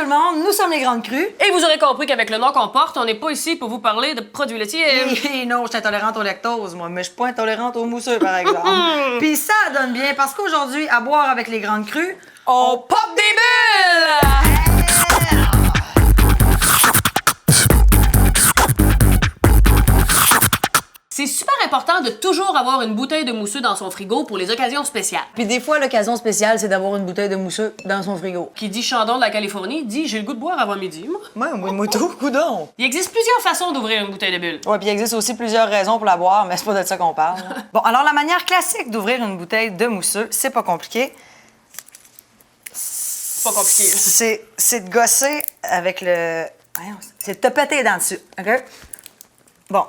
tout le monde, nous sommes les Grandes Crues. Et vous aurez compris qu'avec le nom qu'on porte, on n'est pas ici pour vous parler de produits laitiers. Et non, je suis intolérante au lactose, moi, mais je suis pas intolérante au mousseux, par exemple. Puis ça donne bien, parce qu'aujourd'hui, à boire avec les Grandes Crues, On pop des bulles! C'est super important de toujours avoir une bouteille de mousseux dans son frigo pour les occasions spéciales. Puis des fois, l'occasion spéciale, c'est d'avoir une bouteille de mousseux dans son frigo. Qui dit Chandon de la Californie dit j'ai le goût de boire avant midi. Moi. Ouais, moi, tout, coudon. Il existe plusieurs façons d'ouvrir une bouteille de bulles. Ouais, puis il existe aussi plusieurs raisons pour la boire, mais c'est pas de ça qu'on parle. Bon, alors la manière classique d'ouvrir une bouteille de mousseux, c'est pas compliqué. C'est pas compliqué. C'est de gosser avec le... C'est de te péter les dents dessus, OK? Bon.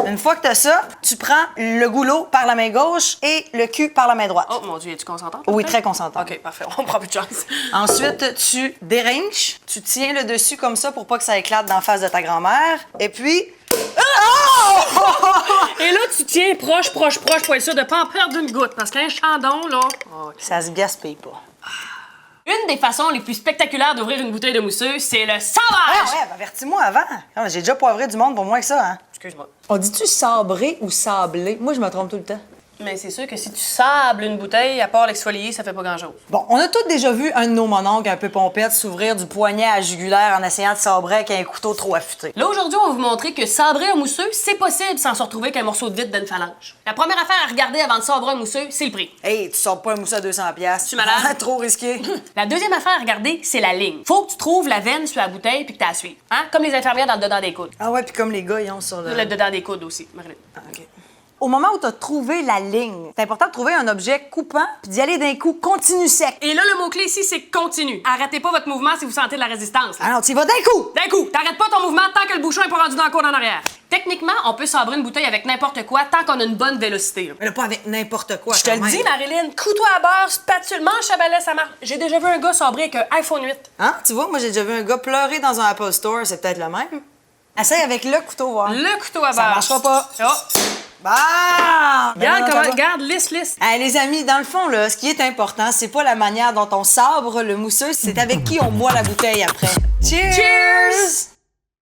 Une fois que t'as ça, tu prends le goulot par la main gauche et le cul par la main droite. Oh mon Dieu, es-tu consentante? Oui, très consentante. OK, parfait. On prend plus de chance. Ensuite, tu dérinches, tu tiens le dessus comme ça pour pas que ça éclate dans la face de ta grand-mère. Et puis... Et là, tu tiens proche pour être sûr de pas en perdre une goutte. Parce qu'un chandon, là... Oh, Ça se gaspille pas. une des façons les plus spectaculaires d'ouvrir une bouteille de mousseux, c'est le Ah sabrage! ouais, avertis-moi avant. Ah, j'ai déjà poivré du monde pour moins que ça, hein. Excuse-moi. On dit-tu sabré ou sablé? Moi, je me trompe tout le temps. Mais c'est sûr que si tu sables une bouteille, à part l'exfolier, ça fait pas grand-chose. Bon, on a tous déjà vu un de nos mononcles un peu pompette s'ouvrir du poignet à la jugulaire en essayant de sabrer avec un couteau trop affûté. Là, aujourd'hui, on va vous montrer que sabrer un mousseux, c'est possible sans se retrouver qu'un morceau de vitre d'une phalange. La première affaire à regarder avant de sabrer un mousseux, c'est le prix. Hey, tu sors pas un mousseux à 200$. Tu malade? Trop risqué. La deuxième affaire à regarder, c'est la ligne. Faut que tu trouves la veine sur la bouteille puis que tu la suives. Hein? Comme les infirmières dans le dedans des coudes. Ah ouais, puis comme les gars, ils ont sur le... Le dedans des coudes aussi, Marilyn. Ah, OK. Au moment où tu as trouvé la ligne, c'est important de trouver un objet coupant puis d'y aller d'un coup continu sec. Et là, le mot-clé ici, c'est continu. Arrêtez pas votre mouvement si vous sentez de la résistance. Ah non, tu y vas d'un coup! D'un coup, t'arrêtes pas ton mouvement tant que le bouchon est pas rendu dans le cours en arrière. Techniquement, on peut sabrer une bouteille avec n'importe quoi tant qu'on a une bonne vélocité. Mais là, pas avec n'importe quoi. Je te le dis, Marilyn, couteau à beurre, spatule, manche à balai, ça marche. J'ai déjà vu un gars sabrer avec un iPhone 8. Hein? Tu vois, moi, j'ai déjà vu un gars pleurer dans un Apple Store. C'est peut-être le même. Essaye avec le couteau, voir. Le couteau à beurre. Ça marchera pas. Oh. Bah! Regarde, lisse. Hey, les amis, dans le fond, là, ce qui est important, c'est pas la manière dont on sabre le mousseux, c'est avec qui on boit la bouteille après. Cheers!